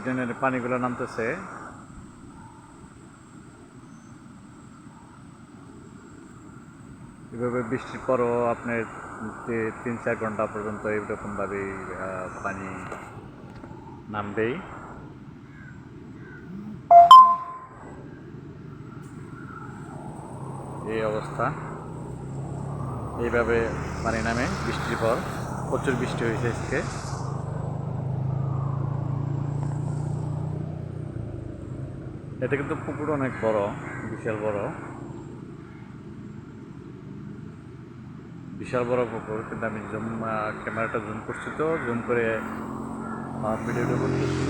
ড্রেনের পানিগুলো নামতেছে। এভাবে বৃষ্টির পরও আপনার 3-4 ঘন্টা পর্যন্ত এরকমভাবেই পানি নামবেই। এই অবস্থা, এইভাবে পানি নামে বৃষ্টির পর। প্রচুর বৃষ্টি হয়েছে আজকে। এটা কিন্তু পুকুর অনেক বড়, বিশাল বড়, বিশাল বড় পুকুর। কিন্তু আমি ক্যামেরাটা জুম করছি, তো জুম করে ভিডিওটা করতেছি।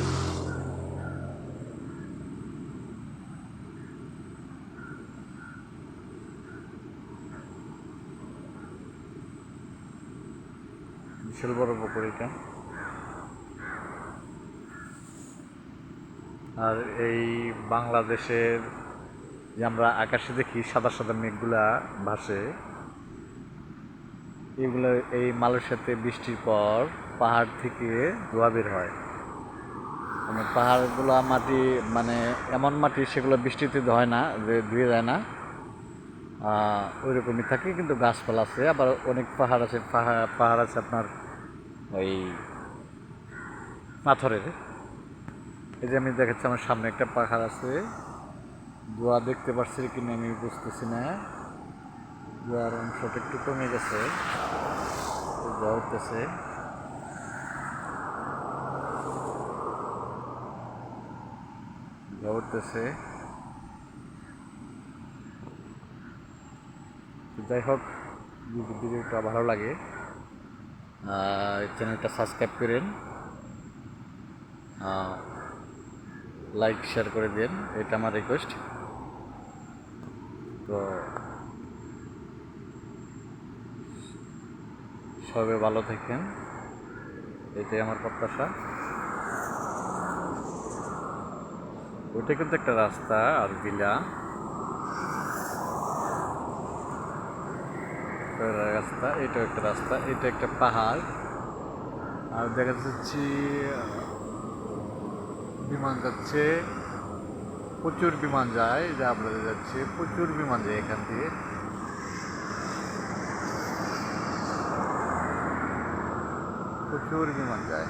বিশাল বড় পুকুর এটা। আর এই বাংলাদেশের যে আমরা আকাশে দেখি সাদা সাদা মেঘগুলা ভাসে, এগুলো এই মালয়েশিয়াতে বৃষ্টির পর পাহাড় থেকে ধোঁয়া বের হয়। মানে পাহাড়গুলো মাটি, মানে এমন মাটি সেগুলো বৃষ্টিতে ধোয় না, ধুয়ে যায় না, ওই রকমই থাকে। কিন্তু গাছপালা আছে, আবার অনেক পাহাড় আছে, পাহাড় আছে আপনার ওই পাথরের। এই যে আমি দেখাচ্ছি, আমার সামনে একটা পাহাড় আছে। ধোঁয়া দেখতে পাচ্ছি কিনা আমি বুঝতেছি না, ধোঁয়ার অংশটা একটু কমে গেছে, ধোঁয়া উঠতেছে। ধোঁয়া উঠতেছে। যাই হোক, যদি ভিডিওটা ভালো লাগে চ্যানেলটা সাবস্ক্রাইব করেন, লাইক শেয়ার করে দিন, এটা আমার রিকোয়েস্ট। তো সবাই ভালো থাকেন, এটাই আমার প্রত্যাশা। ওইটা কিন্তু একটা রাস্তা আর বিলা রাস্তা, এটা একটা রাস্তা, এটা একটা পাহাড়। আর দেখা যাচ্ছে বিমান যাচ্ছে, প্রচুর বিমান যায়, যা আপনাদের যাচ্ছে, প্রচুর বিমান যায় এখান দিয়ে। প্রচুর বিমান যায়।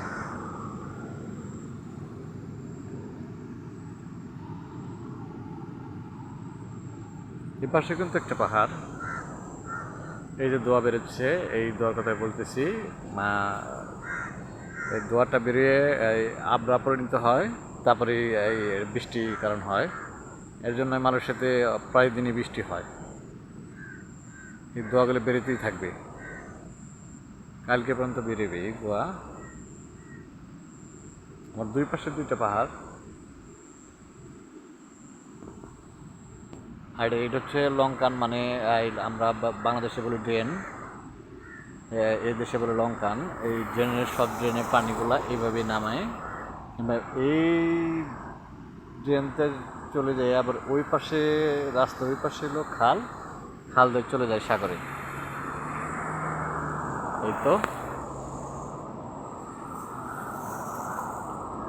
এই পাশে কিন্তু একটা পাহাড়। এই যে দোয়া বেরোচ্ছে, এই দোয়ার কথা বলতেছি। এই দোয়াটা বেরিয়ে এই আবরা পরিণত হয়, তারপরে এই বৃষ্টির কারণ হয়। এর জন্য মানুষের সাথে প্রায় দিনই বৃষ্টি হয়। এই দোয়াগুলো বেরোতেই থাকবে, কালকে পর্যন্ত বেরোবে এই দোয়া। আমার দুই পাশে দুইটা পাহাড়। আর এটা হচ্ছে লঙ্কান, মানে আমরা বাংলাদেশে বলি ড্রেন, এই দেশে বলে লঙ্কান। এই ড্রেনের, সব ড্রেনের পানিগুলা এইভাবেই নামায়, এবার এই ড্রেনতে চলে যায়। আবার ওই পাশে রাস্তা, ওই পাশে হলো খাল, খাল দিয়ে চলে যায় সাগরে। এই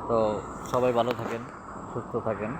তো সবাই ভালো থাকেন, সুস্থ থাকেন।